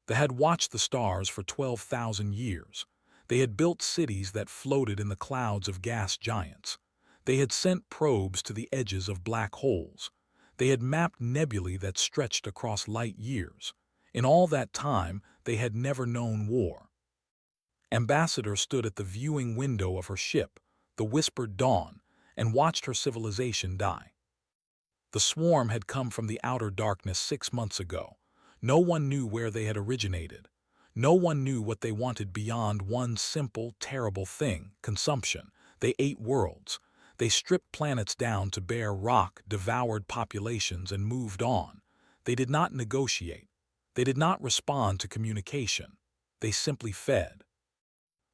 They had watched the stars for 12,000 years. They had built cities that floated in the clouds of gas giants. They had sent probes to the edges of black holes. They had mapped nebulae that stretched across light years. In all that time, they had never known war. Ambassador stood at the viewing window of her ship, the whispered dawn, and watched her civilization die. The swarm had come from the outer darkness 6 months ago. No one knew where they had originated. No one knew what they wanted beyond one simple, terrible thing: consumption. They ate worlds. They stripped planets down to bare rock, devoured populations, and moved on. They did not negotiate. They did not respond to communication. They simply fed.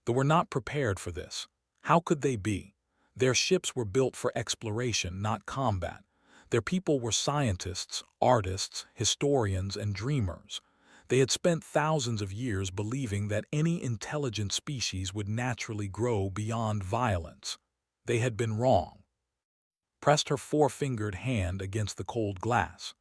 They were not prepared for this. How could they be? Their ships were built for exploration, not combat. Their people were scientists, artists, historians, and dreamers. They had spent thousands of years believing that any intelligent species would naturally grow beyond violence. They had been wrong. Pressed her four-fingered hand against the cold glass.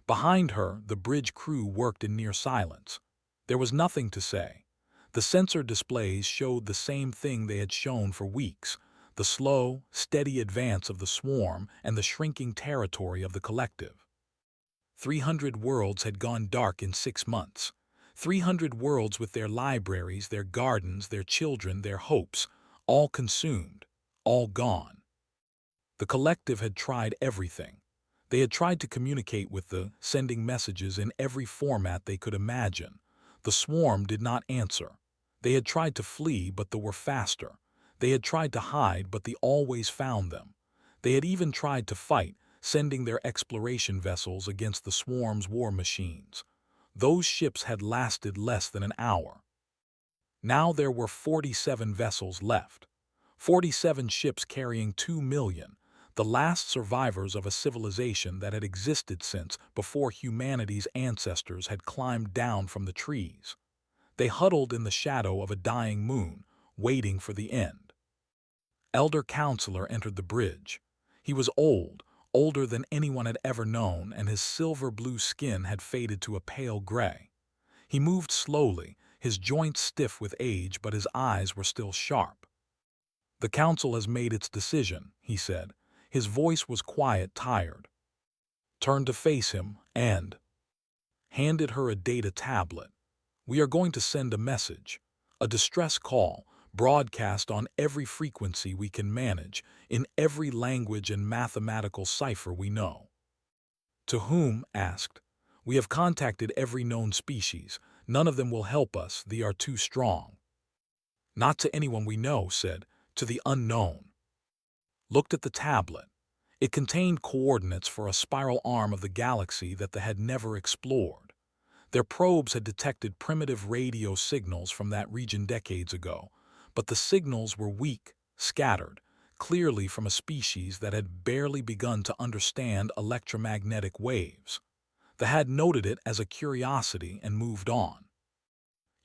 Behind her, the bridge crew worked in near silence. There was nothing to say. The sensor displays showed the same thing they had shown for weeks: the slow, steady advance of the swarm and the shrinking territory of the collective. 300 worlds had gone dark in 6 months. 300 worlds with their libraries, their gardens, their children, their hopes, all consumed, all gone. The collective had tried everything. They had tried to communicate with sending messages in every format they could imagine. The swarm did not answer. They had tried to flee, but they were faster. They had tried to hide, but they always found them. They had even tried to fight, sending their exploration vessels against the swarm's war machines. Those ships had lasted less than an hour. Now there were 47 vessels left. 47 ships carrying 2 million, the last survivors of a civilization that had existed since before humanity's ancestors had climbed down from the trees. They huddled in the shadow of a dying moon, waiting for the end. Elder Counselor entered the bridge. He was old, older than anyone had ever known, and his silver-blue skin had faded to a pale gray. He moved slowly, his joints stiff with age, but his eyes were still sharp. "The council has made its decision," he said. His voice was quiet, tired. Turned to face him and handed her a data tablet. "We are going to send a message, a distress call, broadcast on every frequency we can manage, in every language and mathematical cipher we know." "To whom?" asked. "We have contacted every known species. None of them will help us. They are too strong." "Not to anyone we know," said. "To the unknown." Looked at the tablet. It contained coordinates for a spiral arm of the galaxy that they had never explored. Their probes had detected primitive radio signals from that region decades ago, but the signals were weak, scattered, clearly from a species that had barely begun to understand electromagnetic waves. They had noted it as a curiosity and moved on.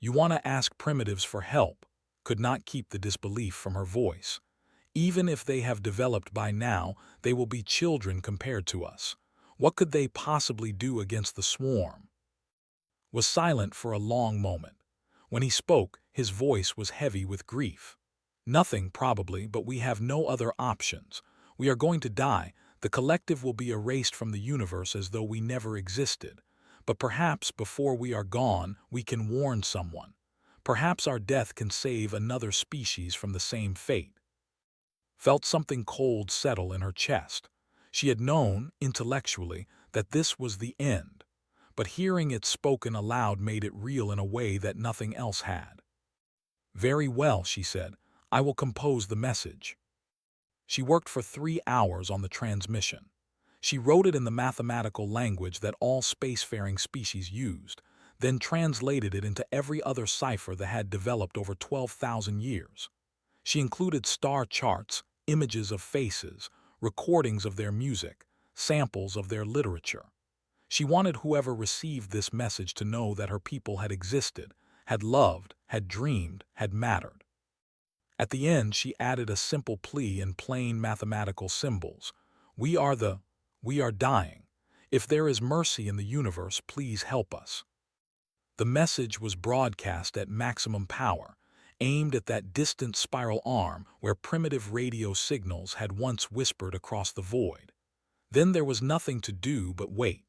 "You want to ask primitives for help," could not keep the disbelief from her voice. "Even if they have developed by now, they will be children compared to us. What could they possibly do against the swarm?" Was silent for a long moment. When he spoke, his voice was heavy with grief. "Nothing, probably, but we have no other options. We are going to die. The collective will be erased from the universe as though we never existed. But perhaps before we are gone, we can warn someone. Perhaps our death can save another species from the same fate." Felt something cold settle in her chest. She had known, intellectually, that this was the end, but hearing it spoken aloud made it real in a way that nothing else had. "Very well," she said. "I will compose the message." She worked for 3 hours on the transmission. She wrote it in the mathematical language that all spacefaring species used, then translated it into every other cipher that had developed over 12,000 years. She included star charts, images of faces, recordings of their music, samples of their literature. She wanted whoever received this message to know that her people had existed, had loved, had dreamed, had mattered. At the end, she added a simple plea in plain mathematical symbols. We are dying. If there is mercy in the universe, please help us." The message was broadcast at maximum power, aimed at that distant spiral arm where primitive radio signals had once whispered across the void. Then there was nothing to do but wait.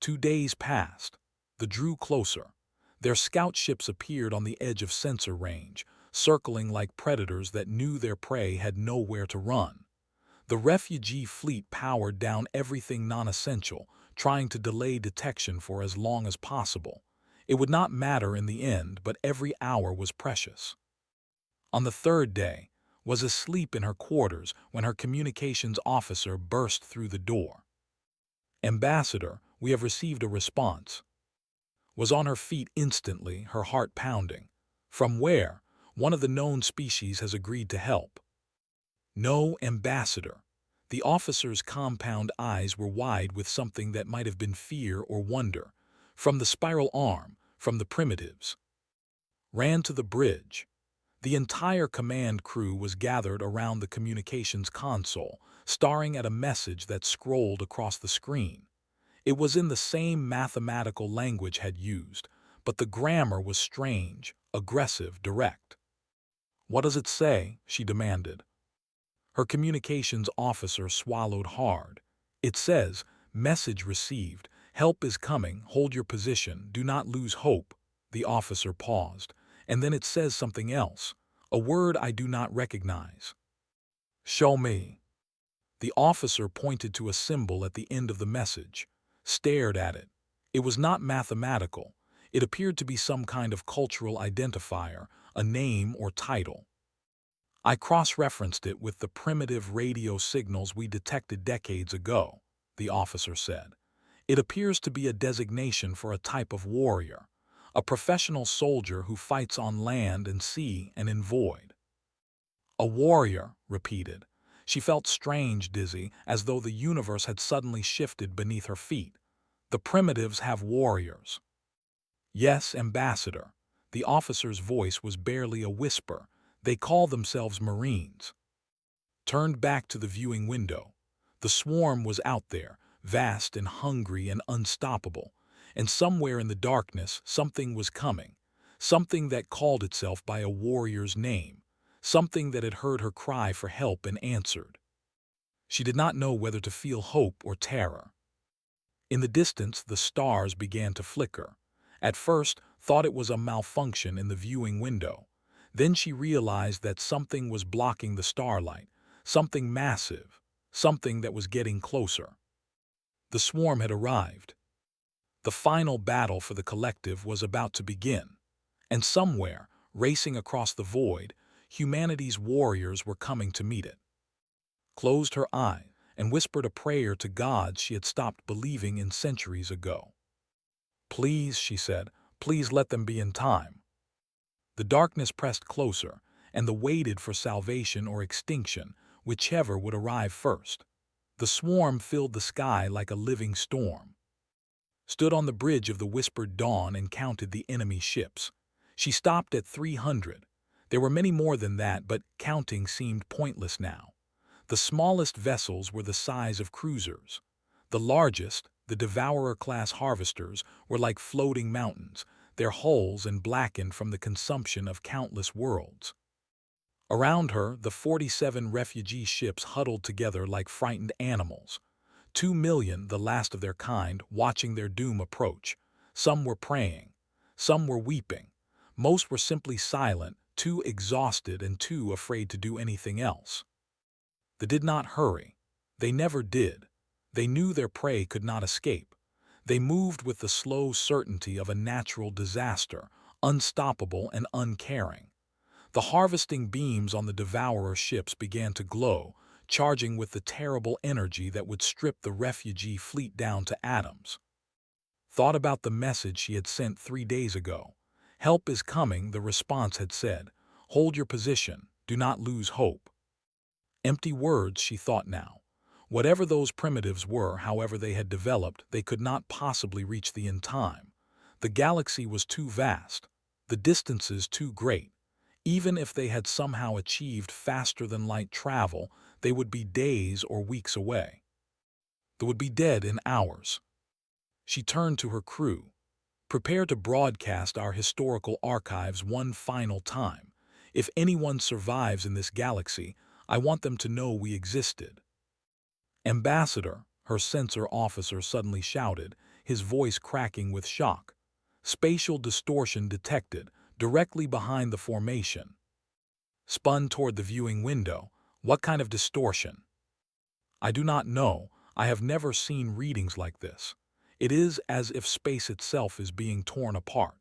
2 days passed. They drew closer. Their scout ships appeared on the edge of sensor range, circling like predators that knew their prey had nowhere to run. The refugee fleet powered down everything non-essential, trying to delay detection for as long as possible. It would not matter in the end, but every hour was precious. On the third day, was asleep in her quarters when her communications officer burst through the door. "Ambassador, we have received a response." Was on her feet instantly, her heart pounding. "From where?" "One of the known species has agreed to help." "No, Ambassador." The officer's compound eyes were wide with something that might have been fear or wonder. "From the spiral arm, from the primitives." Ran to the bridge. The entire command crew was gathered around the communications console, staring at a message that scrolled across the screen. It was in the same mathematical language had used, but the grammar was strange, aggressive, direct. "What does it say?" she demanded. Her communications officer swallowed hard. "It says, 'Message received. Help is coming. Hold your position. Do not lose hope.'" The officer paused. "And then it says something else. A word I do not recognize." "Show me." The officer pointed to a symbol at the end of the message, stared at it. It was not mathematical. It appeared to be some kind of cultural identifier, a name or title. "I cross-referenced it with the primitive radio signals we detected decades ago," the officer said. "It appears to be a designation for a type of warrior, a professional soldier who fights on land and sea and in void." "A warrior," repeated. She felt strange, dizzy, as though the universe had suddenly shifted beneath her feet. "The primitives have warriors." "Yes, Ambassador." The officer's voice was barely a whisper. "They call themselves Marines." Turned back to the viewing window. The swarm was out there, vast and hungry and unstoppable. And somewhere in the darkness, something was coming. Something that called itself by a warrior's name. Something that had heard her cry for help and answered. She did not know whether to feel hope or terror. In the distance, the stars began to flicker. At first, thought it was a malfunction in the viewing window. Then she realized that something was blocking the starlight, something massive, something that was getting closer. The swarm had arrived. The final battle for the collective was about to begin. And somewhere, racing across the void, humanity's warriors were coming to meet it. Closed her eyes and whispered a prayer to gods she had stopped believing in centuries ago. "Please," she said, "please let them be in time." The darkness pressed closer, and they waited for salvation or extinction, whichever would arrive first. The swarm filled the sky like a living storm. Stood on the bridge of the whispered dawn and counted the enemy ships. She stopped at 300. There were many more than that, but counting seemed pointless now. The smallest vessels were the size of cruisers. The largest, the Devourer-class harvesters, were like floating mountains, their hulls blackened from the consumption of countless worlds. Around her, the 47 refugee ships huddled together like frightened animals. 2 million, the last of their kind, watching their doom approach. Some were praying. Some were weeping. Most were simply silent, too exhausted and too afraid to do anything else. They did not hurry. They never did. They knew their prey could not escape. They moved with the slow certainty of a natural disaster, unstoppable and uncaring. The harvesting beams on the Devourer ships began to glow, charging with the terrible energy that would strip the refugee fleet down to atoms. Thought about the message she had sent 3 days ago. "Help is coming," the response had said. "Hold your position. Do not lose hope." Empty words, she thought now. Whatever those primitives were, however they had developed, they could not possibly reach the in time. The galaxy was too vast, the distances too great. Even if they had somehow achieved faster-than-light travel, they would be days or weeks away. They would be dead in hours. She turned to her crew. Prepare to broadcast our historical archives one final time. If anyone survives in this galaxy, I want them to know we existed." "Ambassador," her censor officer suddenly shouted, his voice cracking with shock. "Spatial distortion detected, directly behind the formation." Spun toward the viewing window. "What kind of distortion?" "I do not know. I have never seen readings like this. It is as if space itself is being torn apart."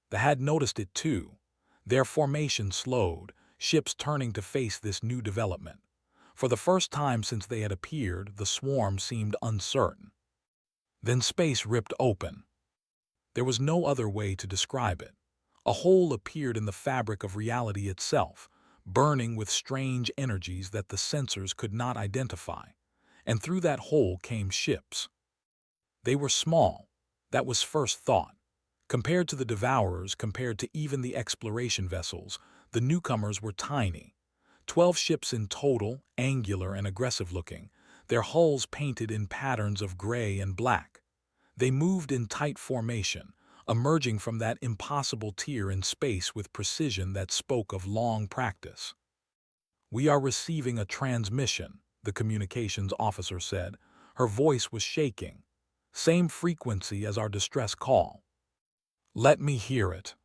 They had noticed it too. Their formation slowed, ships turning to face this new development. For the first time since they had appeared, the swarm seemed uncertain. Then space ripped open. There was no other way to describe it. A hole appeared in the fabric of reality itself, burning with strange energies that the sensors could not identify. And through that hole came ships. They were small. That was first thought. Compared to the Devourers, compared to even the exploration vessels, the newcomers were tiny. 12 ships in total, angular and aggressive-looking, their hulls painted in patterns of gray and black. They moved in tight formation, emerging from that impossible tier in space with precision that spoke of long practice. "We are receiving a transmission," the communications officer said. Her voice was shaking. "Same frequency as our distress call." "Let me hear it."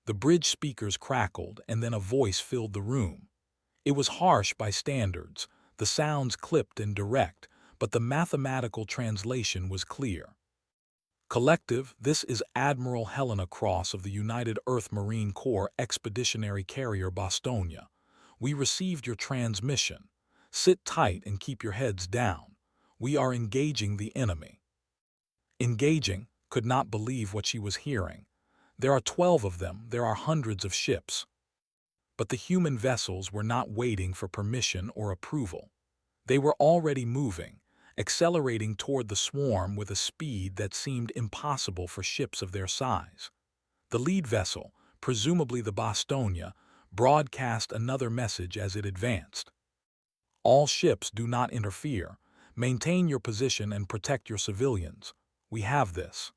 The bridge speakers crackled, and then a voice filled the room. It was harsh by standards, the sounds clipped and direct, but the mathematical translation was clear. "Collective, this is Admiral Helena Cross of the United Earth Marine Corps Expeditionary Carrier Bostonia. We received your transmission. Sit tight and keep your heads down. We are engaging the enemy." Engaging? Could not believe what she was hearing. There are 12 of them, there are hundreds of ships. But the human vessels were not waiting for permission or approval. They were already moving, accelerating toward the swarm with a speed that seemed impossible for ships of their size. The lead vessel, presumably the Bostonia, broadcast another message as it advanced. "All ships, do not interfere. Maintain your position and protect your civilians. We have this."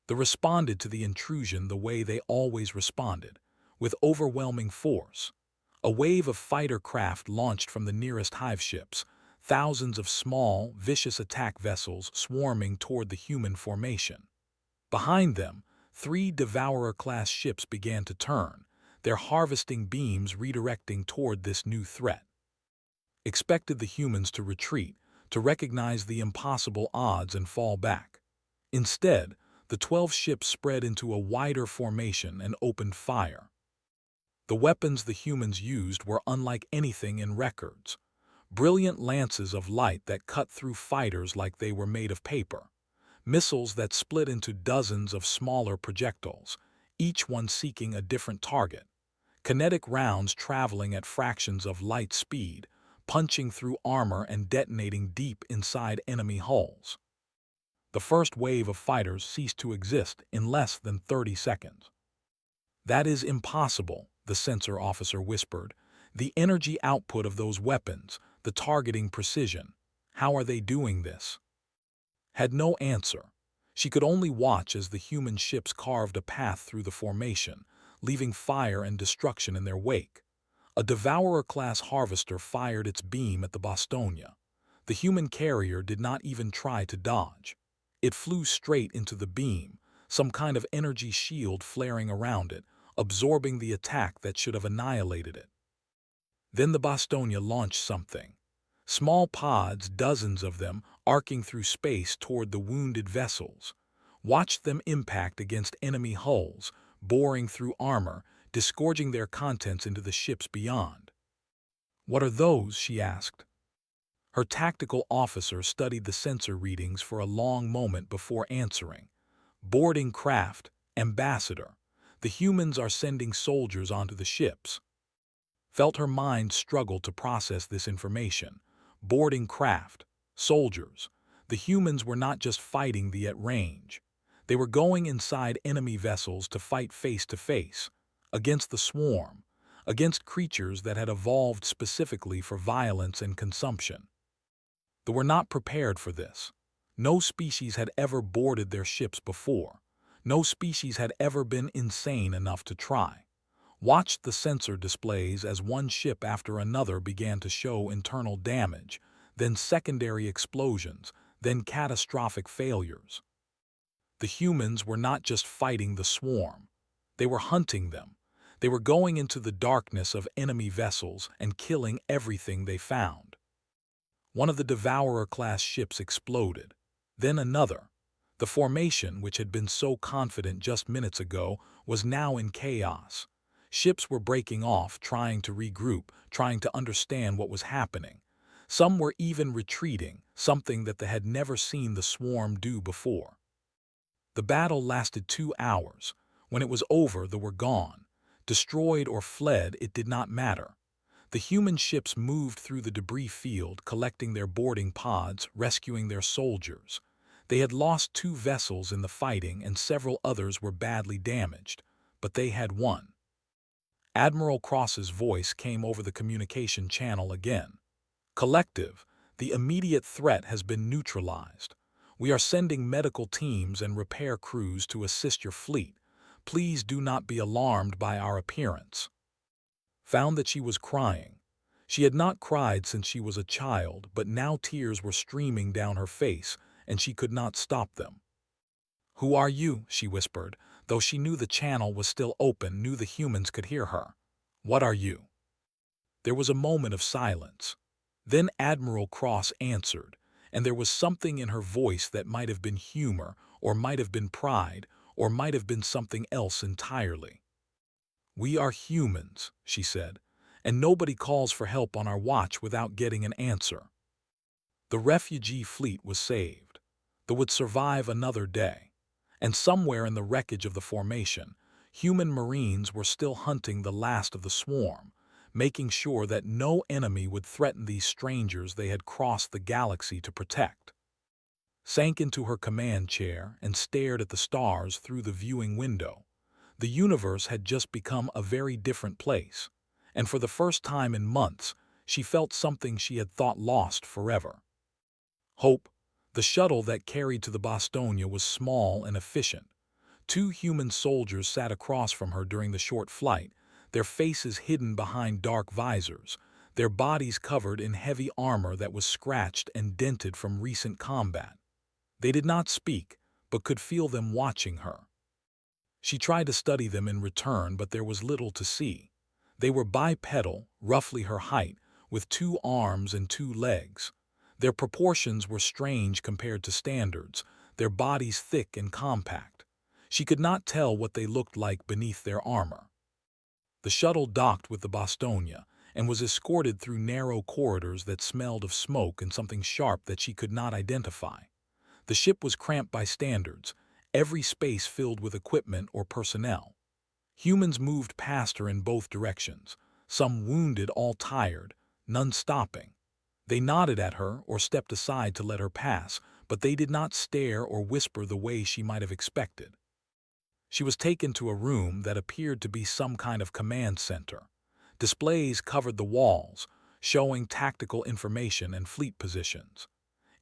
They responded to the intrusion the way they always responded, with overwhelming force. A wave of fighter craft launched from the nearest hive ships, thousands of small, vicious attack vessels swarming toward the human formation. Behind them, 3 Devourer-class ships began to turn, their harvesting beams redirecting toward this new threat. Expected the humans to retreat, to recognize the impossible odds and fall back. Instead, the 12 ships spread into a wider formation and opened fire. The weapons the humans used were unlike anything in records. Brilliant lances of light that cut through fighters like they were made of paper. Missiles that split into dozens of smaller projectiles, each one seeking a different target. Kinetic rounds traveling at fractions of light speed, punching through armor and detonating deep inside enemy hulls. The first wave of fighters ceased to exist in less than 30 seconds. "That is impossible," the censor officer whispered. "The energy output of those weapons, the targeting precision. How are they doing this?" Had no answer. She could only watch as the human ships carved a path through the formation, leaving fire and destruction in their wake. A Devourer-class harvester fired its beam at the Bostonia. The human carrier did not even try to dodge. It flew straight into the beam, some kind of energy shield flaring around it, absorbing the attack that should have annihilated it. Then the Bostonia launched something. Small pods, dozens of them, arcing through space toward the wounded vessels. Watched them impact against enemy hulls, boring through armor, disgorging their contents into the ships beyond. "What are those?" she asked. Her tactical officer studied the sensor readings for a long moment before answering. "Boarding craft, Ambassador. The humans are sending soldiers onto the ships." Felt her mind struggle to process this information. Boarding craft, soldiers. The humans were not just fighting the at range. They were going inside enemy vessels to fight face to face, against the swarm, against creatures that had evolved specifically for violence and consumption. They were not prepared for this. No species had ever boarded their ships before. No species had ever been insane enough to try. Watched the sensor displays as one ship after another began to show internal damage, then secondary explosions, then catastrophic failures. The humans were not just fighting the swarm. They were hunting them. They were going into the darkness of enemy vessels and killing everything they found. One of the Devourer-class ships exploded. Then another. The formation, which had been so confident just minutes ago, was now in chaos. Ships were breaking off, trying to regroup, trying to understand what was happening. Some were even retreating, something that they had never seen the swarm do before. The battle lasted 2 hours. When it was over, they were gone. Destroyed or fled, it did not matter. The human ships moved through the debris field, collecting their boarding pods, rescuing their soldiers. They had lost 2 vessels in the fighting and several others were badly damaged, but they had won. Admiral Cross's voice came over the communication channel again. Collective, the immediate threat has been neutralized. We are sending medical teams and repair crews to assist your fleet. Please do not be alarmed by our appearance. Found that she was crying. She had not cried since she was a child, but now tears were streaming down her face, and she could not stop them. "Who are you?" she whispered, though she knew the channel was still open, knew the humans could hear her. "What are you?" There was a moment of silence. Then Admiral Cross answered, and there was something in her voice that might have been humor, or might have been pride, or might have been something else entirely. "We are humans," she said, "and nobody calls for help on our watch without getting an answer." The refugee fleet was saved. They would survive another day. And somewhere in the wreckage of the formation, human marines were still hunting the last of the swarm, making sure that no enemy would threaten these strangers they had crossed the galaxy to protect. Sank into her command chair and stared at the stars through the viewing window. The universe had just become a very different place, and for the first time in months, she felt something she had thought lost forever. Hope, the shuttle that carried to the Bostonia, was small and efficient. 2 human soldiers sat across from her during the short flight, their faces hidden behind dark visors, their bodies covered in heavy armor that was scratched and dented from recent combat. They did not speak, but could feel them watching her. She tried to study them in return, but there was little to see. They were bipedal, roughly her height, with 2 arms and 2 legs. Their proportions were strange compared to standards, their bodies thick and compact. She could not tell what they looked like beneath their armor. The shuttle docked with the Bostonia and was escorted through narrow corridors that smelled of smoke and something sharp that she could not identify. The ship was cramped by standards, every space filled with equipment or personnel. Humans moved past her in both directions, some wounded, all tired, none stopping. They nodded at her or stepped aside to let her pass, but they did not stare or whisper the way she might have expected. She was taken to a room that appeared to be some kind of command center. Displays covered the walls, showing tactical information and fleet positions.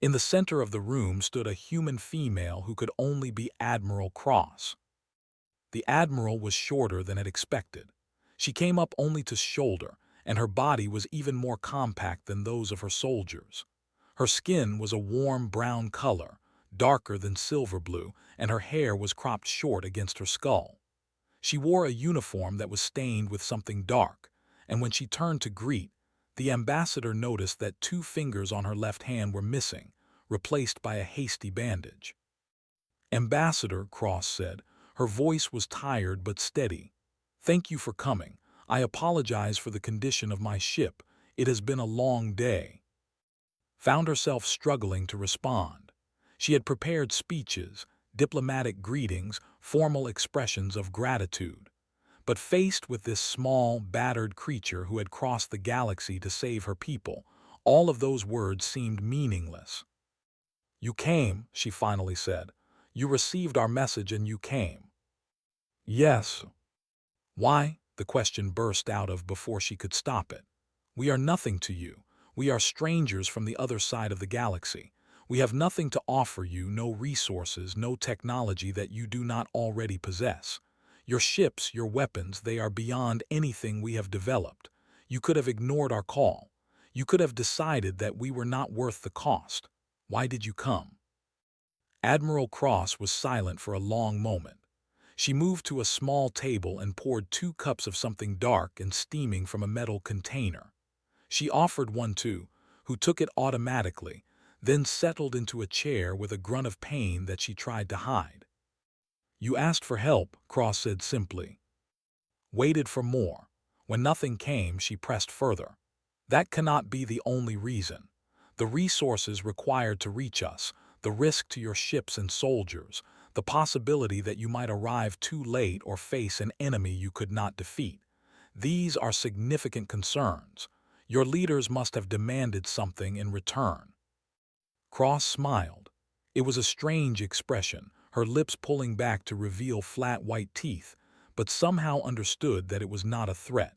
In the center of the room stood a human female who could only be Admiral Cross. The Admiral was shorter than had expected. She came up only to shoulder, and her body was even more compact than those of her soldiers. Her skin was a warm brown color, darker than silver blue, and her hair was cropped short against her skull. She wore a uniform that was stained with something dark, and when she turned to greet, the ambassador noticed that 2 fingers on her left hand were missing, replaced by a hasty bandage. "Ambassador," Cross said, her voice was tired but steady. "Thank you for coming. I apologize for the condition of my ship. It has been a long day." Found herself struggling to respond. She had prepared speeches, diplomatic greetings, formal expressions of gratitude. But faced with this small, battered creature who had crossed the galaxy to save her people, all of those words seemed meaningless. "You came," she finally said. "You received our message and you came." "Yes." "Why?" the question burst out of before she could stop it. "We are nothing to you. We are strangers from the other side of the galaxy. We have nothing to offer you, no resources, no technology that you do not already possess. Your ships, your weapons, they are beyond anything we have developed. You could have ignored our call. You could have decided that we were not worth the cost. Why did you come?" Admiral Cross was silent for a long moment. She moved to a small table and poured 2 cups of something dark and steaming from a metal container. She offered one to, who took it automatically, then settled into a chair with a grunt of pain that she tried to hide. "You asked for help," Cross said simply. Waited for more. When nothing came, she pressed further. "That cannot be the only reason. The resources required to reach us, the risk to your ships and soldiers, the possibility that you might arrive too late or face an enemy you could not defeat. These are significant concerns. Your leaders must have demanded something in return." Cross smiled. It was a strange expression, her lips pulling back to reveal flat white teeth, but somehow understood that it was not a threat.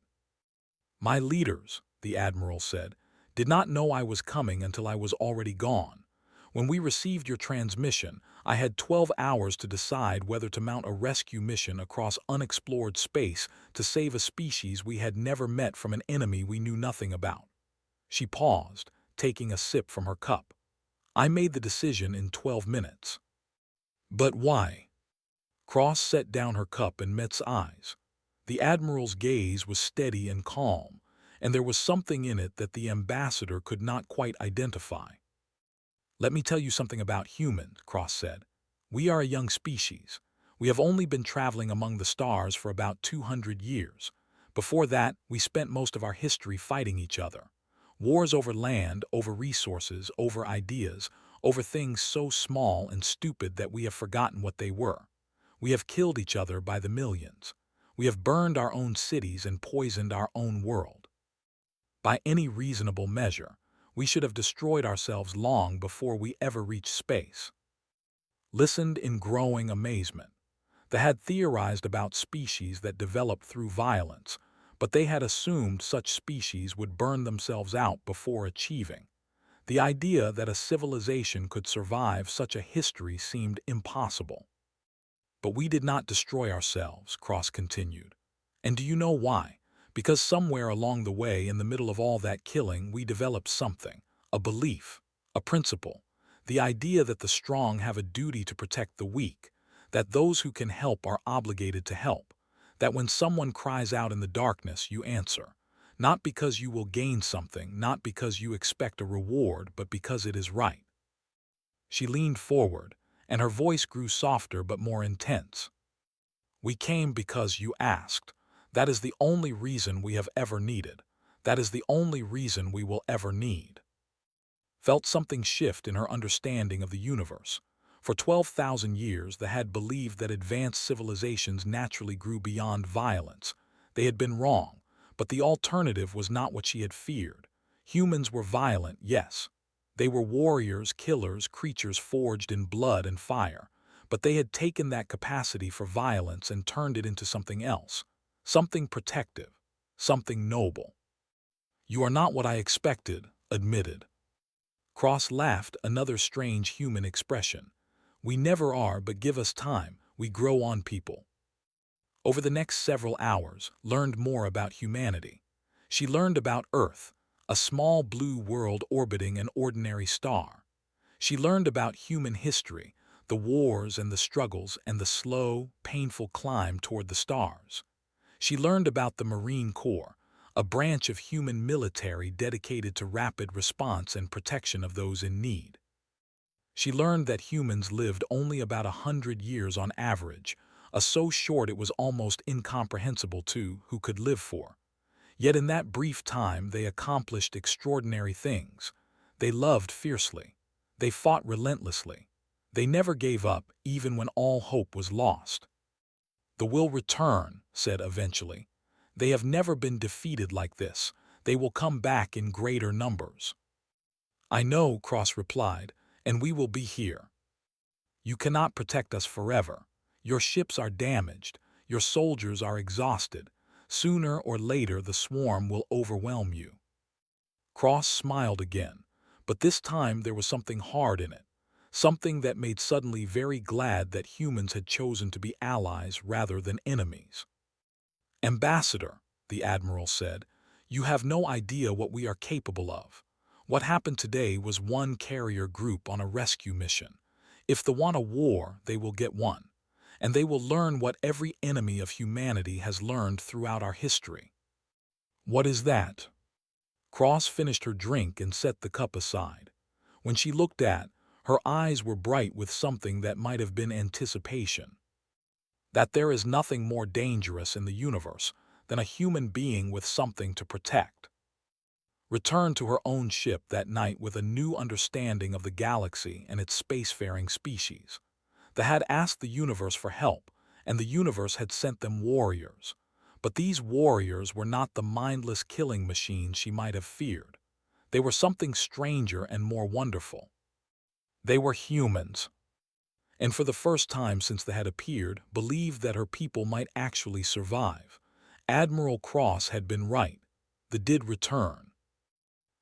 "My leaders," the Admiral said, "did not know I was coming until I was already gone. When we received your transmission, I had 12 hours to decide whether to mount a rescue mission across unexplored space to save a species we had never met from an enemy we knew nothing about." She paused, taking a sip from her cup. "I made the decision in 12 minutes." "But why?" Cross set down her cup and met eyes. The Admiral's gaze was steady and calm, and there was something in it that the ambassador could not quite identify. "Let me tell you something about humans," Cross said. "We are a young species. We have only been traveling among the stars for about 200 years. Before that, we spent most of our history fighting each other. Wars over land, over resources, over ideas, over things so small and stupid that we have forgotten what they were. We have killed each other by the millions. We have burned our own cities and poisoned our own world. By any reasonable measure, we should have destroyed ourselves long before we ever reached space." Listened in growing amazement. They had theorized about species that developed through violence, but they had assumed such species would burn themselves out before achieving. The idea that a civilization could survive such a history seemed impossible. "But we did not destroy ourselves," Cross continued. "And do you know why? Because somewhere along the way, in the middle of all that killing, we developed something, a belief, a principle, the idea that the strong have a duty to protect the weak, that those who can help are obligated to help, that when someone cries out in the darkness, you answer, not because you will gain something, not because you expect a reward, but because it is right." She leaned forward, and her voice grew softer but more intense. "We came because you asked. That is the only reason we have ever needed. That is the only reason we will ever need." Felt something shift in her understanding of the universe. For 12,000 years, they had believed that advanced civilizations naturally grew beyond violence. They had been wrong, but the alternative was not what she had feared. Humans were violent, yes. They were warriors, killers, creatures forged in blood and fire. But they had taken that capacity for violence and turned it into something else. Something protective, something noble. "You are not what I expected," admitted. Cross laughed, another strange human expression. "We never are, but give us time, we grow on people." Over the next several hours, learned more about humanity. She learned about Earth, a small blue world orbiting an ordinary star. She learned about human history, the wars and the struggles and the slow, painful climb toward the stars. She learned about the Marine Corps, a branch of human military dedicated to rapid response and protection of those in need. She learned that humans lived only about 100 years on average, so short it was almost incomprehensible to who could live for. Yet in that brief time they accomplished extraordinary things. They loved fiercely. They fought relentlessly. They never gave up, even when all hope was lost. "The will return," said eventually. "They have never been defeated like this. They will come back in greater numbers." "I know," Cross replied, "and we will be here. You cannot protect us forever. Your ships are damaged. Your soldiers are exhausted. Sooner or later the swarm will overwhelm you." Cross smiled again, but this time there was something hard in it. something that made suddenly very glad that humans had chosen to be allies rather than enemies. "Ambassador," the admiral said, "you have no idea what we are capable of. What happened today was one carrier group on a rescue mission. If they want a war, they will get one. And they will learn what every enemy of humanity has learned throughout our history." "What is that?" Cross finished her drink and set the cup aside. When she looked at, her eyes were bright with something that might have been anticipation. "That there is nothing more dangerous in the universe than a human being with something to protect." Returned to her own ship that night with a new understanding of the galaxy and its spacefaring species. They had asked the universe for help, and the universe had sent them warriors. But these warriors were not the mindless killing machines she might have feared. They were something stranger and more wonderful. They were humans. And for the first time since they had appeared, believed that her people might actually survive. Admiral Cross had been right. They did return.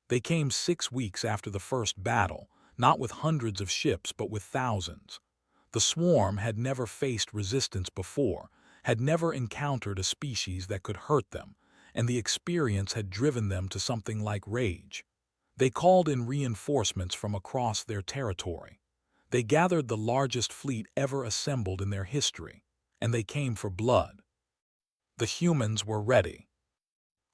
They came 6 weeks after the first battle, not with hundreds of ships but with thousands. The swarm had never faced resistance before, had never encountered a species that could hurt them, and the experience had driven them to something like rage. They called in reinforcements from across their territory. They gathered the largest fleet ever assembled in their history, and they came for blood. The humans were ready.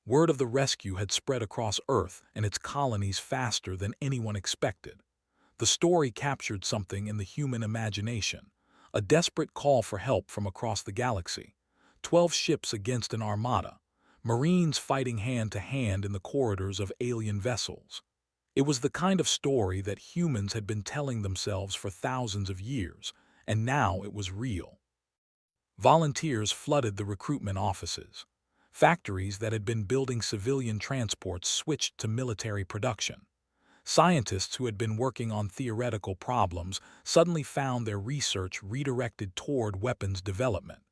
Word of the rescue had spread across Earth and its colonies faster than anyone expected. The story captured something in the human imagination, a desperate call for help from across the galaxy. 12 ships against an armada, Marines fighting hand to hand in the corridors of alien vessels. It was the kind of story that humans had been telling themselves for thousands of years, and now it was real. Volunteers flooded the recruitment offices. Factories that had been building civilian transports switched to military production. Scientists who had been working on theoretical problems suddenly found their research redirected toward weapons development.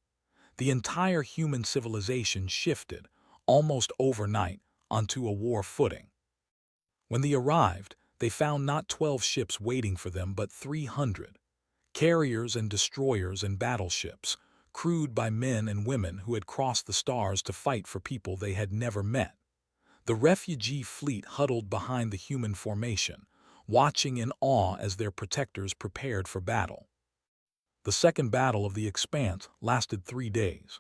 The entire human civilization shifted, almost overnight, onto a war footing. When they arrived, they found not 12 ships waiting for them but 300. Carriers and destroyers and battleships, crewed by men and women who had crossed the stars to fight for people they had never met. The refugee fleet huddled behind the human formation, watching in awe as their protectors prepared for battle. The second battle of the Expanse lasted 3 days.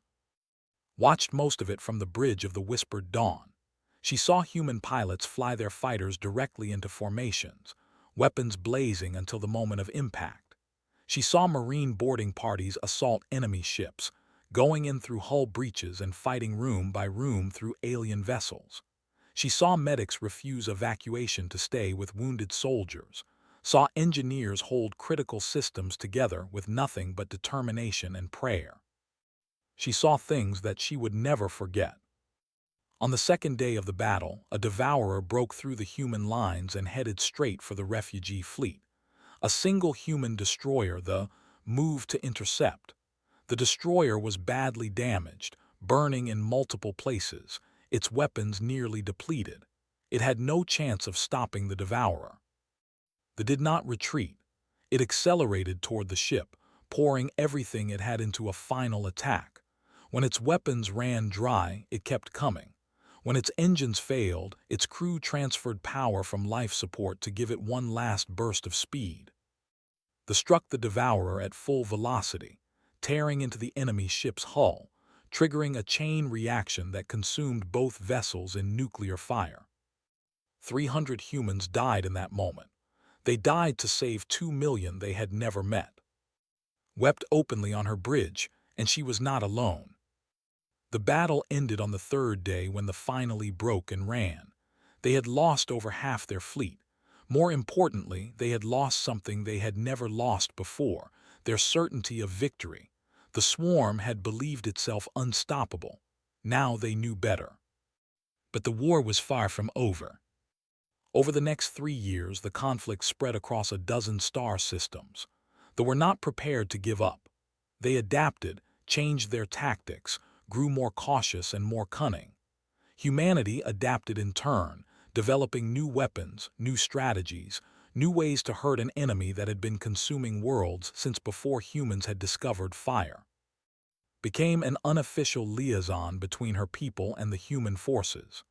Watched most of it from the bridge of the Whispered Dawn. She saw human pilots fly their fighters directly into formations, weapons blazing until the moment of impact. She saw Marine boarding parties assault enemy ships, going in through hull breaches and fighting room by room through alien vessels. She saw medics refuse evacuation to stay with wounded soldiers, saw engineers hold critical systems together with nothing but determination and prayer. She saw things that she would never forget. On the second day of the battle, a devourer broke through the human lines and headed straight for the refugee fleet. A single human destroyer, the moved to intercept. The destroyer was badly damaged, burning in multiple places, its weapons nearly depleted. It had no chance of stopping the devourer. It did not retreat. It accelerated toward the ship, pouring everything it had into a final attack. When its weapons ran dry, it kept coming. When its engines failed, its crew transferred power from life support to give it one last burst of speed. They struck the devourer at full velocity, tearing into the enemy ship's hull, triggering a chain reaction that consumed both vessels in nuclear fire. 300 humans died in that moment. They died to save 2 million they had never met. Wept openly on her bridge, and she was not alone. The battle ended on the third day when they finally broke and ran. They had lost over half their fleet. More importantly, they had lost something they had never lost before, their certainty of victory. The swarm had believed itself unstoppable. Now they knew better. But the war was far from over. Over the next 3 years, the conflict spread across a dozen star systems. They were not prepared to give up. They adapted, changed their tactics, grew more cautious and more cunning. Humanity adapted in turn, developing new weapons, new strategies, new ways to hurt an enemy that had been consuming worlds since before humans had discovered fire. Became an unofficial liaison between her people and the human forces.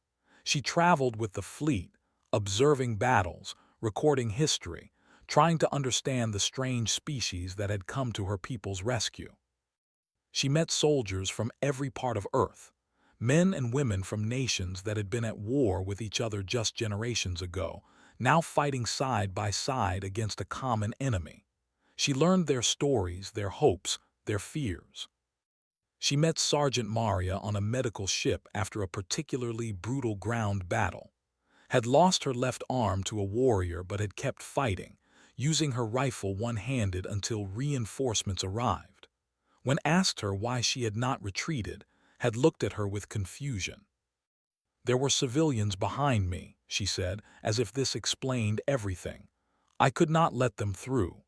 She traveled with the fleet, observing battles, recording history, trying to understand the strange species that had come to her people's rescue. She met soldiers from every part of Earth, men and women from nations that had been at war with each other just generations ago, now fighting side by side against a common enemy. She learned their stories, their hopes, their fears. She met Sergeant Maria on a medical ship after a particularly brutal ground battle. Had lost her left arm to a warrior but had kept fighting, using her rifle one-handed until reinforcements arrived. When asked her why she had not retreated, had looked at her with confusion. "There were civilians behind me," she said, as if this explained everything. "I could not let them through."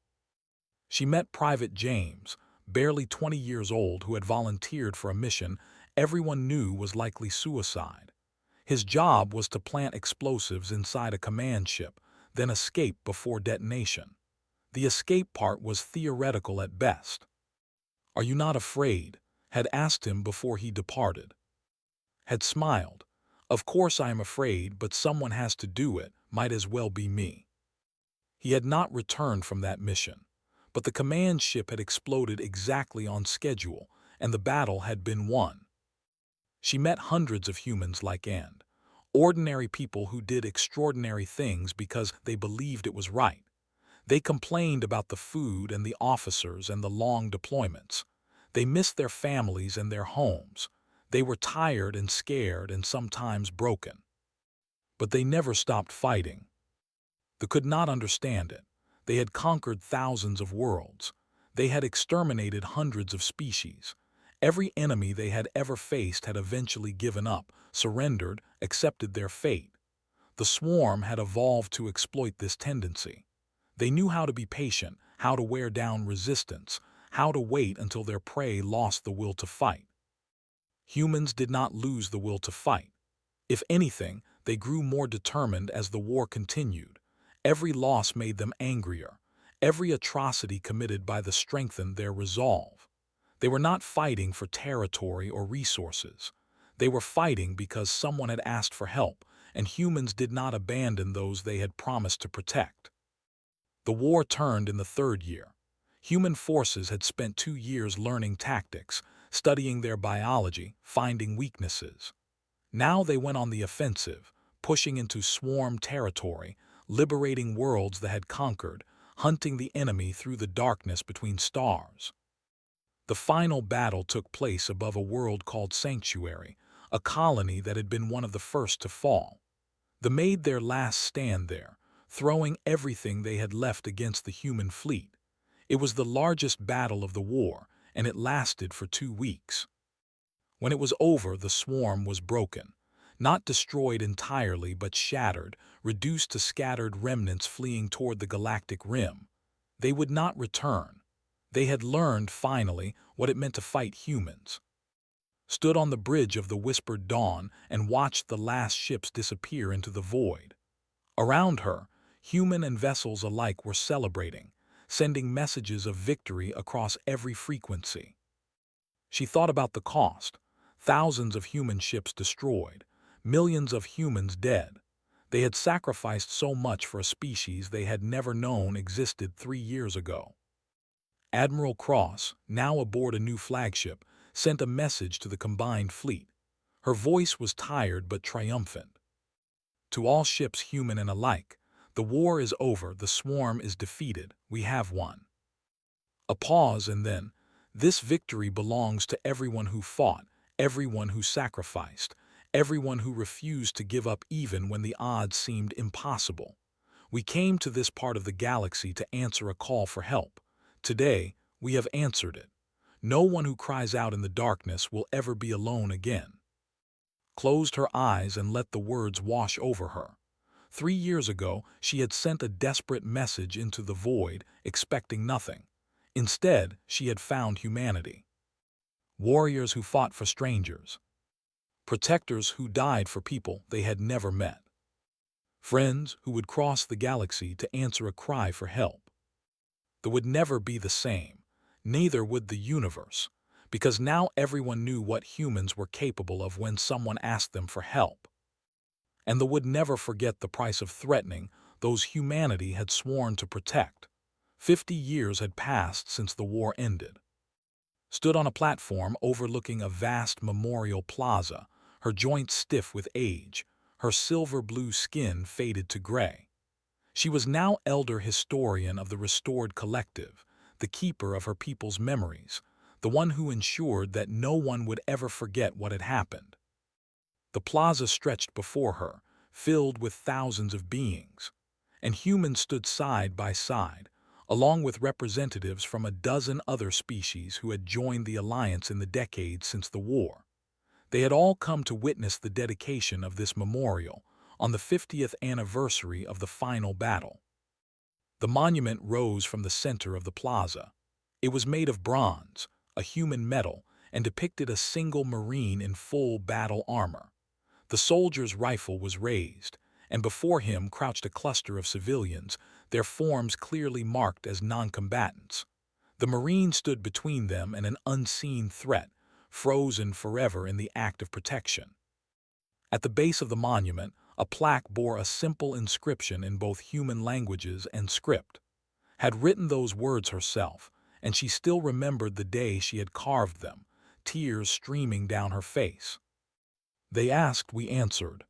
She met Private James, barely 20 years old, who had volunteered for a mission everyone knew was likely suicide. His job was to plant explosives inside a command ship, then escape before detonation. The escape part was theoretical at best. "Are you not afraid?" had asked him before he departed. Had smiled. "Of course I am afraid, but someone has to do it, might as well be me." He had not returned from that mission. But the command ship had exploded exactly on schedule, and the battle had been won. She met hundreds of humans like And, ordinary people who did extraordinary things because they believed it was right. They complained about the food and the officers and the long deployments. They missed their families and their homes. They were tired and scared and sometimes broken. But they never stopped fighting. They could not understand it. They had conquered thousands of worlds. They had exterminated hundreds of species. Every enemy they had ever faced had eventually given up, surrendered, accepted their fate. The swarm had evolved to exploit this tendency. They knew how to be patient, how to wear down resistance, how to wait until their prey lost the will to fight. Humans did not lose the will to fight. If anything, they grew more determined as the war continued. Every loss made them angrier. Every atrocity committed by them strengthened their resolve. They were not fighting for territory or resources. They were fighting because someone had asked for help, and humans did not abandon those they had promised to protect. The war turned in the third year. Human forces had spent 2 years learning tactics, studying their biology, finding weaknesses. Now they went on the offensive, pushing into swarm territory, liberating worlds that had conquered, hunting the enemy through the darkness between stars. The final battle took place above a world called Sanctuary, a colony that had been one of the first to fall. They made their last stand there, throwing everything they had left against the human fleet. It was the largest battle of the war, and it lasted for 2 weeks. When it was over, the swarm was broken. Not destroyed entirely, but shattered, reduced to scattered remnants fleeing toward the galactic rim. They would not return. They had learned, finally, what it meant to fight humans. Stood on the bridge of the whispered dawn and watched the last ships disappear into the void. Around her, human and vessels alike were celebrating, sending messages of victory across every frequency. She thought about the cost. Thousands of human ships destroyed, millions of humans dead. They had sacrificed so much for a species they had never known existed 3 years ago. Admiral Cross, now aboard a new flagship, sent a message to the combined fleet. Her voice was tired but triumphant. "To all ships, human and alike, the war is over, the swarm is defeated, we have won." A pause, and then, "This victory belongs to everyone who fought, everyone who sacrificed, everyone who refused to give up even when the odds seemed impossible. We came to this part of the galaxy to answer a call for help. Today, we have answered it. No one who cries out in the darkness will ever be alone again." Closed her eyes and let the words wash over her. 3 years ago, she had sent a desperate message into the void, expecting nothing. Instead, she had found humanity. Warriors who fought for strangers. Protectors who died for people they had never met. Friends who would cross the galaxy to answer a cry for help. That would never be the same, neither would the universe, because now everyone knew what humans were capable of when someone asked them for help. And they would never forget the price of threatening those humanity had sworn to protect. 50 years had passed since the war ended. Stood on a platform overlooking a vast memorial plaza, her joints stiff with age, her silver-blue skin faded to gray. She was now elder historian of the restored collective, the keeper of her people's memories, the one who ensured that no one would ever forget what had happened. The plaza stretched before her, filled with thousands of beings, and humans stood side by side, along with representatives from a dozen other species who had joined the alliance in the decades since the war. They had all come to witness the dedication of this memorial on the 50th anniversary of the final battle. The monument rose from the center of the plaza. It was made of bronze, a human metal, and depicted a single Marine in full battle armor. The soldier's rifle was raised, and before him crouched a cluster of civilians, their forms clearly marked as non-combatants. The Marine stood between them and an unseen threat, frozen forever in the act of protection. At the base of the monument, a plaque bore a simple inscription in both human languages and script. Had written those words herself, and she still remembered the day she had carved them, tears streaming down her face. They asked, we answered.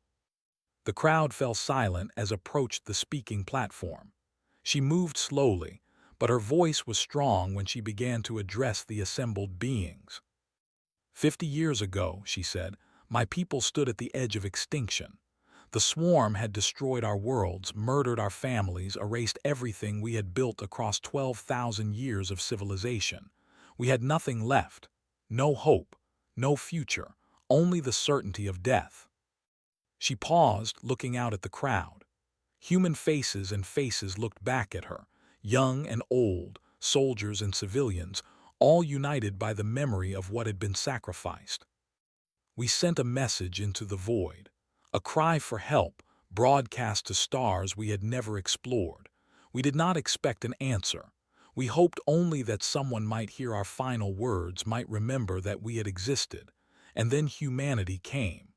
The crowd fell silent as approached the speaking platform. She moved slowly, but her voice was strong when she began to address the assembled beings. 50 years ago, she said, my people stood at the edge of extinction. The swarm had destroyed our worlds, murdered our families, erased everything we had built across 12,000 years of civilization. We had nothing left, no hope, no future, only the certainty of death. She paused, looking out at the crowd. Human faces and faces looked back at her, young and old, soldiers and civilians, all united by the memory of what had been sacrificed. We sent a message into the void, a cry for help, broadcast to stars we had never explored. We did not expect an answer. We hoped only that someone might hear our final words, might remember that we had existed, and then humanity came.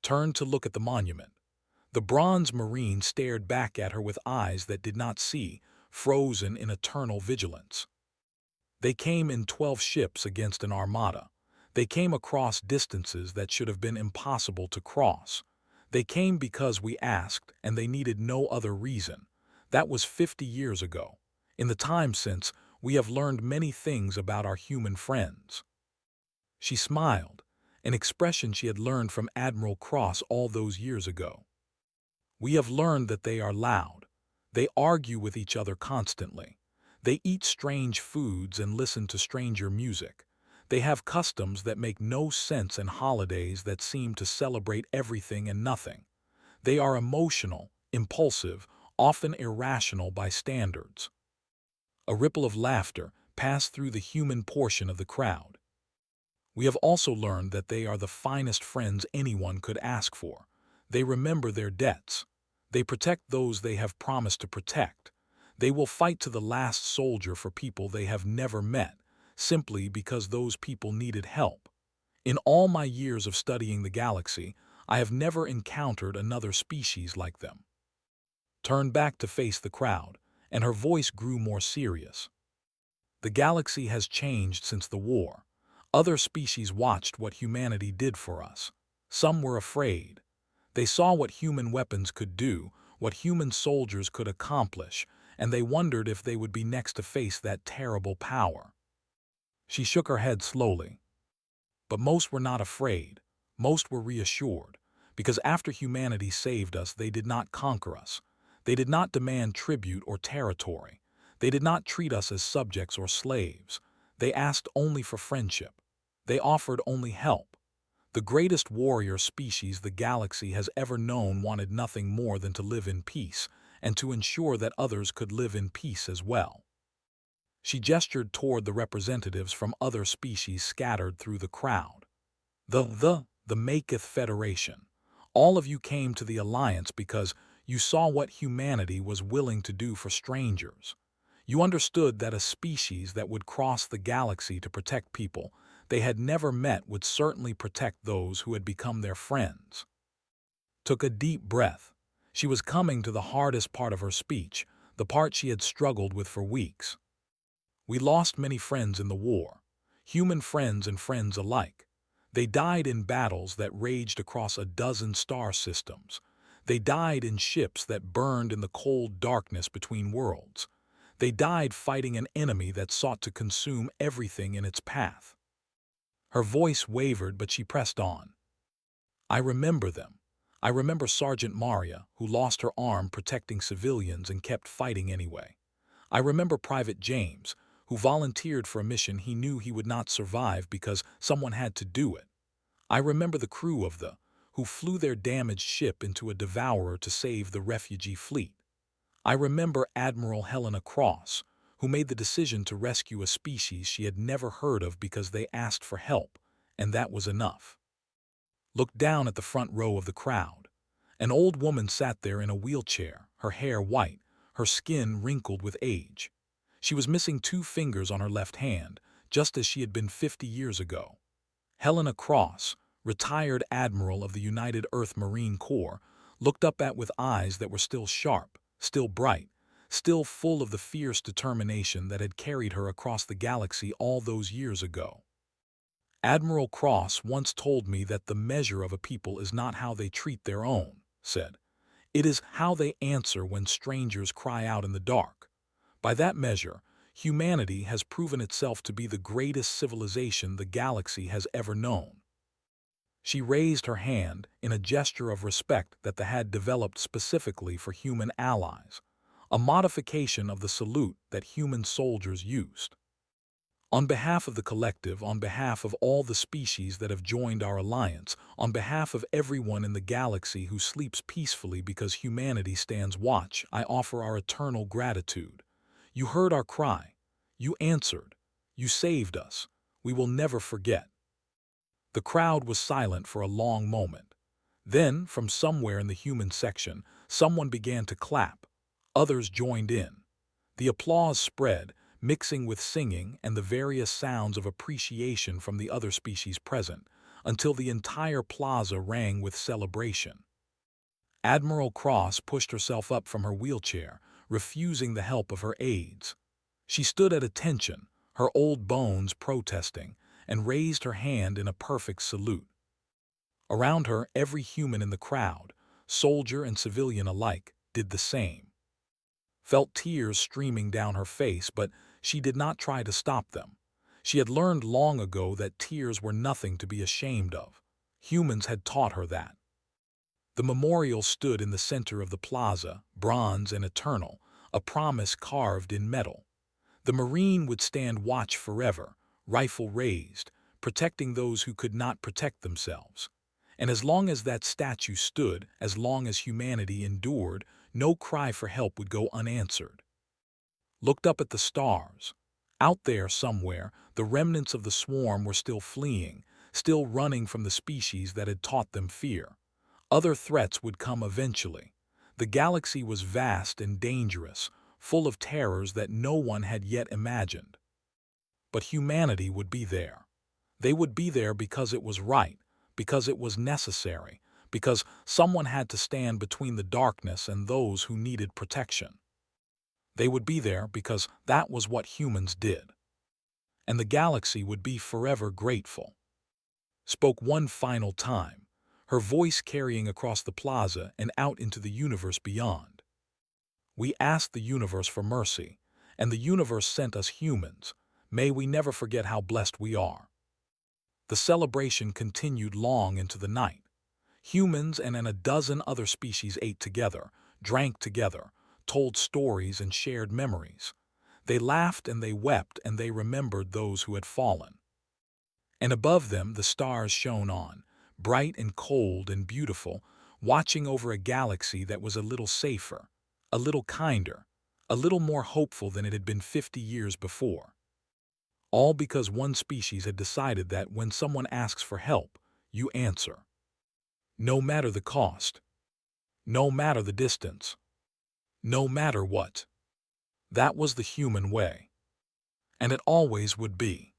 Turned to look at the monument. The bronze Marine stared back at her with eyes that did not see, frozen in eternal vigilance. They came in 12 ships against an armada. They came across distances that should have been impossible to cross. They came because we asked, and they needed no other reason. That was 50 years ago. In the time since, we have learned many things about our human friends. She smiled, an expression she had learned from Admiral Cross all those years ago. We have learned that they are loud. They argue with each other constantly. They eat strange foods and listen to stranger music. They have customs that make no sense and holidays that seem to celebrate everything and nothing. They are emotional, impulsive, often irrational by standards. A ripple of laughter passed through the human portion of the crowd. We have also learned that they are the finest friends anyone could ask for. They remember their debts. They protect those they have promised to protect. They will fight to the last soldier for people they have never met, simply because those people needed help. In all my years of studying the galaxy, I have never encountered another species like them. Turned back to face the crowd, and her voice grew more serious. The galaxy has changed since the war. Other species watched what humanity did for us. Some were afraid. They saw what human weapons could do, what human soldiers could accomplish, and they wondered if they would be next to face that terrible power. She shook her head slowly. But most were not afraid. Most were reassured, because after humanity saved us, they did not conquer us. They did not demand tribute or territory. They did not treat us as subjects or slaves. They asked only for friendship. They offered only help. The greatest warrior species the galaxy has ever known wanted nothing more than to live in peace, and to ensure that others could live in peace as well. She gestured toward the representatives from other species scattered through the crowd. The Maketh Federation. All of you came to the Alliance because You saw what humanity was willing to do for strangers. You understood that a species that would cross the galaxy to protect people they had never met would certainly protect those who had become their friends. Took a deep breath. She was coming to the hardest part of her speech, the part she had struggled with for weeks. We lost many friends in the war, human friends and friends alike. They died in battles that raged across a dozen star systems. They died in ships that burned in the cold darkness between worlds. They died fighting an enemy that sought to consume everything in its path. Her voice wavered, but she pressed on. I remember them. I remember Sergeant Maria, who lost her arm protecting civilians and kept fighting anyway. I remember Private James, who volunteered for a mission he knew he would not survive because someone had to do it. I remember the crew of the, who flew their damaged ship into a devourer to save the refugee fleet. I remember Admiral Helena Cross, who made the decision to rescue a species she had never heard of because they asked for help, and that was enough. Looked down at the front row of the crowd. An old woman sat there in a wheelchair, her hair white, her skin wrinkled with age. She was missing 2 fingers on her left hand, just as she had been 50 years ago. Helena Cross, retired Admiral of the United Earth Marine Corps, looked up with eyes that were still sharp, still bright, still full of the fierce determination that had carried her across the galaxy all those years ago. Admiral Cross once told me that the measure of a people is not how they treat their own, said. It is how they answer when strangers cry out in the dark. By that measure, humanity has proven itself to be the greatest civilization the galaxy has ever known. She raised her hand in a gesture of respect that they had developed specifically for human allies, a modification of the salute that human soldiers used. On behalf of the collective, on behalf of all the species that have joined our alliance, on behalf of everyone in the galaxy who sleeps peacefully because humanity stands watch, I offer our eternal gratitude. You heard our cry. You answered. You saved us. We will never forget. The crowd was silent for a long moment. Then, from somewhere in the human section, someone began to clap. Others joined in. The applause spread, mixing with singing and the various sounds of appreciation from the other species present, until the entire plaza rang with celebration. Admiral Cross pushed herself up from her wheelchair, refusing the help of her aides. She stood at attention, her old bones protesting, and raised her hand in a perfect salute. Around her, every human in the crowd, soldier and civilian alike, did the same. Felt tears streaming down her face, but she did not try to stop them. She had learned long ago that tears were nothing to be ashamed of. Humans had taught her that. The memorial stood in the center of the plaza, bronze and eternal, a promise carved in metal. The Marine would stand watch forever, rifle raised, protecting those who could not protect themselves. And as long as that statue stood, as long as humanity endured, no cry for help would go unanswered. Looked up at the stars. Out there somewhere, the remnants of the swarm were still fleeing, still running from the species that had taught them fear. Other threats would come eventually. The galaxy was vast and dangerous, full of terrors that no one had yet imagined. But humanity would be there. They would be there because it was right, because it was necessary, because someone had to stand between the darkness and those who needed protection. They would be there because that was what humans did. And the galaxy would be forever grateful. Spoke one final time, her voice carrying across the plaza and out into the universe beyond. We asked the universe for mercy, and the universe sent us humans. May we never forget how blessed we are. The celebration continued long into the night. Humans and a dozen other species ate together, drank together, told stories and shared memories. They laughed and they wept and they remembered those who had fallen. And above them the stars shone on, bright and cold and beautiful, watching over a galaxy that was a little safer, a little kinder, a little more hopeful than it had been 50 years before. All because one species had decided that when someone asks for help, you answer. No matter the cost. no matter the distance, no matter what. That was the human way. And it always would be.